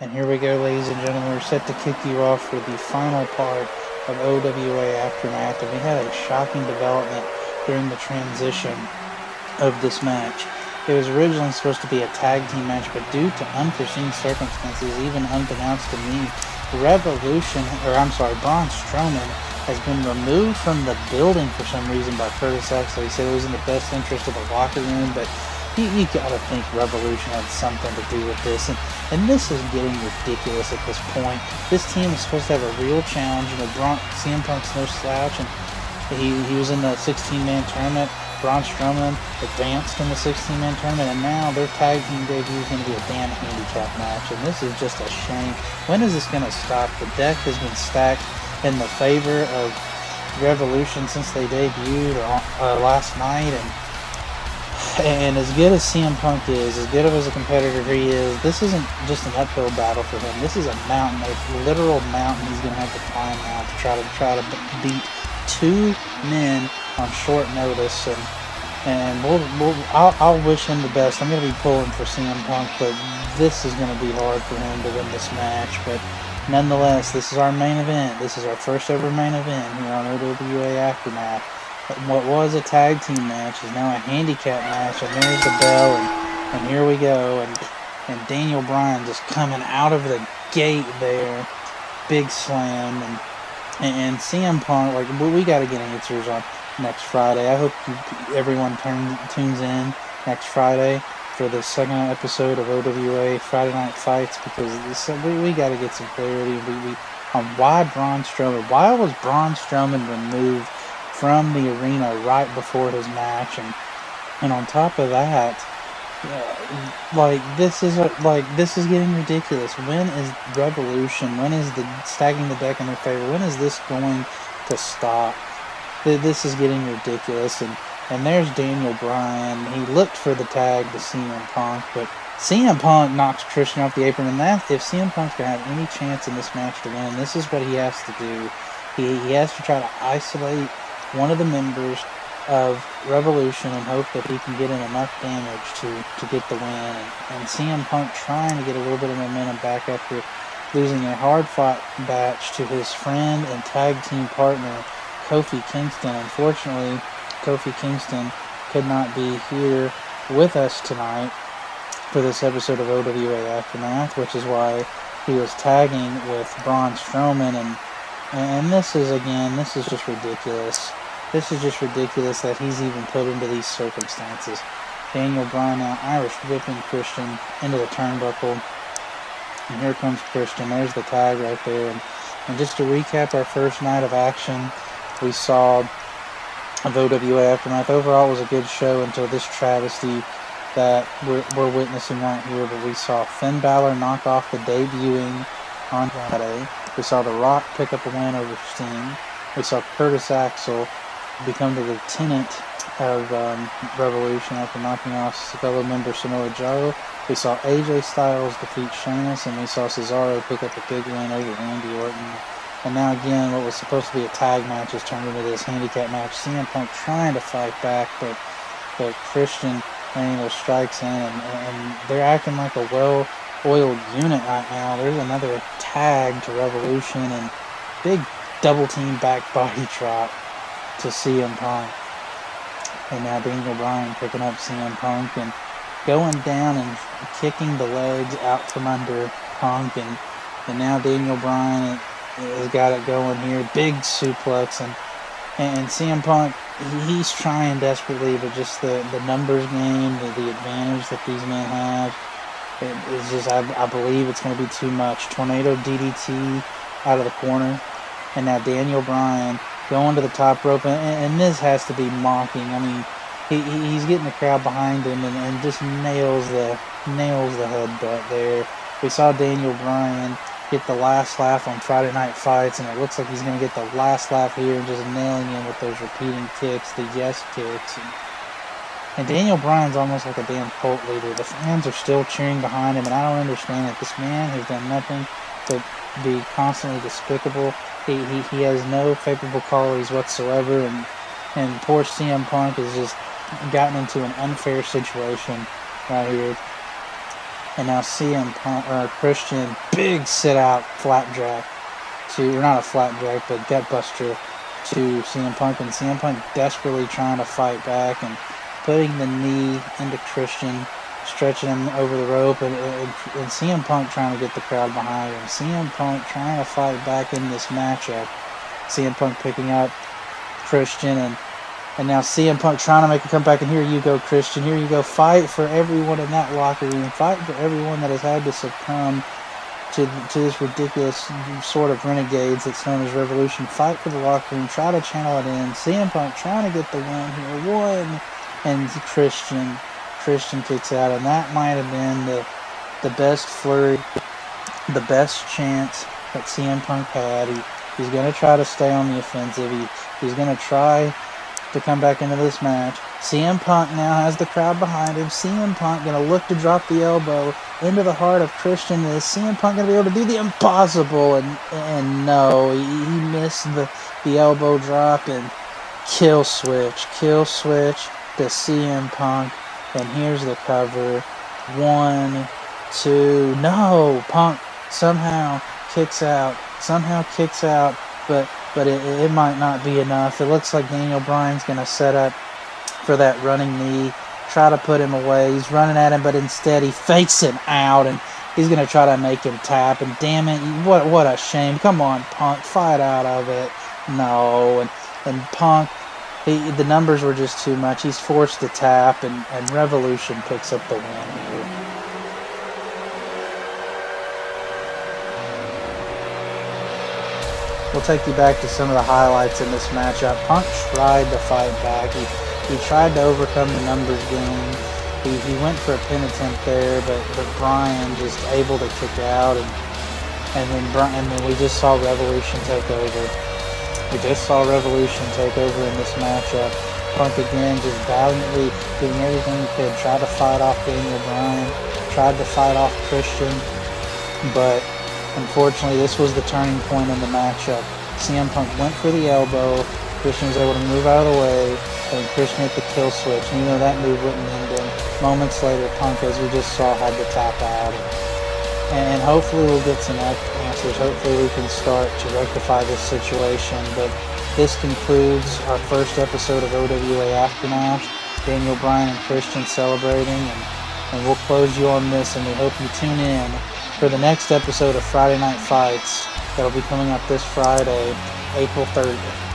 And here we go, ladies and gentlemen. We're set to kick you off for the final part of OWA Aftermath. And we had a shocking development during the transition of this match. It was originally supposed to be a tag team match, but due to unforeseen circumstances, even unbeknownst to me, Braun Strowman has been removed from the building for some reason by Curtis Axel. He said it was in the best interest of the locker room, but you gotta think Revolution had something to do with this, and this is getting ridiculous at this point. This team is supposed to have a real challenge. You know, CM Punk's no slouch, and he was in the 16-man tournament. Braun Strowman advanced in the 16-man tournament, and now their tag team debut is going to be a damn handicap match, and this is just a shame. When is this going to stop? The deck has been stacked in the favor of Revolution since they debuted last night, and as good as CM Punk is, as good of as a competitor he is, this isn't just an uphill battle for him. This is a mountain, a literal mountain he's going to have to climb now to try to beat two men on short notice, and I'll wish him the best. I'm going to be pulling for CM Punk, but this is going to be hard for him to win this match. But nonetheless, this is our main event. This is our first ever main event here on OWA Aftermath. What was a tag team match is now a handicap match, and there's the bell, and here we go, and Daniel Bryan just coming out of the gate there, big slam, and CM Punk, like, we got to get answers on next Friday. I hope everyone tunes in next Friday for the second episode of OWA Friday Night Fights, because we got to get some clarity on why Braun was Braun Strowman removed from the arena right before his match, and on top of that, this is getting ridiculous. When is Revolution? When is the stacking the deck in their favor? When is this going to stop? This is getting ridiculous, and there's Daniel Bryan. He looked for the tag to CM Punk, but CM Punk knocks Christian off the apron, and that, if CM Punk's going to have any chance in this match to win, this is what he has to do. He has to try to isolate one of the members of Revolution and hope that he can get in enough damage to get the win. And CM Punk trying to get a little bit of momentum back after losing a hard-fought match to his friend and tag team partner, Kofi Kingston. Unfortunately, Kofi Kingston could not be here with us tonight for this episode of OWA Aftermath, which is why he was tagging with Braun Strowman, and this is just ridiculous. This is just ridiculous that he's even put into these circumstances. Daniel Bryan now Irish whipping Christian into the turnbuckle, and here comes Christian. There's the tag right there, and just to recap our first night of action we saw of OWA Aftermath. Overall, it was a good show until this travesty that we're witnessing right here. But we saw Finn Balor knock off the debuting Andrade. We saw The Rock pick up a win over Sting. We saw Curtis Axel become the lieutenant of Revolution after knocking off fellow member Samoa Joe. We saw AJ Styles defeat Sheamus, and we saw Cesaro pick up a big win over Randy Orton. And now again, what was supposed to be a tag match has turned into this handicap match. CM Punk trying to fight back, but Christian laying those strikes in, and they're acting like a well-oiled unit right now. There's another tag to Revolution, and big double-team back body drop to CM Punk. And now Daniel Bryan picking up CM Punk and going down and kicking the legs out from under Punk, and now Daniel Bryan has got it going here. Big suplex, and CM Punk, he's trying desperately, but just the numbers game, the advantage that these men have, it's just, I believe it's going to be too much. Tornado DDT out of the corner, and now Daniel Bryan going to the top rope, and this has to be mocking. I mean, he's getting the crowd behind him, and just nails the headbutt there. We saw Daniel Bryan get the last laugh on Friday Night Fights, and it looks like he's going to get the last laugh here, and just nailing him with those repeating kicks, the yes kicks. And Daniel Bryan's almost like a damn cult leader. The fans are still cheering behind him, and I don't understand it. This man has done nothing but be constantly despicable. He has no favorable qualities whatsoever, and poor CM Punk has just gotten into an unfair situation right here. And now CM Punk, Christian, big sit-out flapjack or not a flapjack, but gutbuster to CM Punk. And CM Punk desperately trying to fight back and putting the knee into Christian, stretching him over the rope, and CM Punk trying to get the crowd behind him. CM Punk trying to fight back in this matchup. CM Punk picking up Christian, and now CM Punk trying to make a comeback, and here you go, Christian. Here you go. Fight for everyone in that locker room. Fight for everyone that has had to succumb to this ridiculous sort of renegades that's known as Revolution. Fight for the locker room. Try to channel it in. CM Punk trying to get the win here. One. And Christian kicks out, and that might have been the best flurry, the best chance that CM Punk had. He's going to try to stay on the offensive. He's going to try to come back into this match. CM Punk now has the crowd behind him. CM Punk going to look to drop the elbow into the heart of Christian. Is CM Punk going to be able to do the impossible? And no, he missed the elbow drop, and kill switch to CM Punk. And here's the cover. 1, 2, no! Punk somehow kicks out, but it might not be enough. It looks like Daniel Bryan's going to set up for that running knee, try to put him away. He's running at him, but instead he fakes him out, and he's going to try to make him tap. And damn it, what a shame. Come on, Punk, fight out of it. No, and Punk, the numbers were just too much. He's forced to tap, and Revolution picks up the win here. We'll take you back to some of the highlights in this matchup. Punk tried to fight back. He tried to overcome the numbers game. He went for a pin attempt there, but Bryan just able to kick out, and then we just saw Revolution take over. We just saw Revolution take over in this matchup. Punk again just valiantly doing everything he could. Tried to fight off Daniel Bryan. Tried to fight off Christian. But unfortunately, this was the turning point in the matchup. CM Punk went for the elbow. Christian was able to move out of the way. And Christian hit the kill switch. And that move wouldn't end him. Moments later, Punk, as we just saw, had to tap out. And hopefully we'll get some answers. Hopefully we can start to rectify this situation. But this concludes our first episode of OWA Aftermath. Daniel Bryan and Christian celebrating. And we'll close you on this. And we hope you tune in for the next episode of Friday Night Fights. That'll be coming up this Friday, April 30th.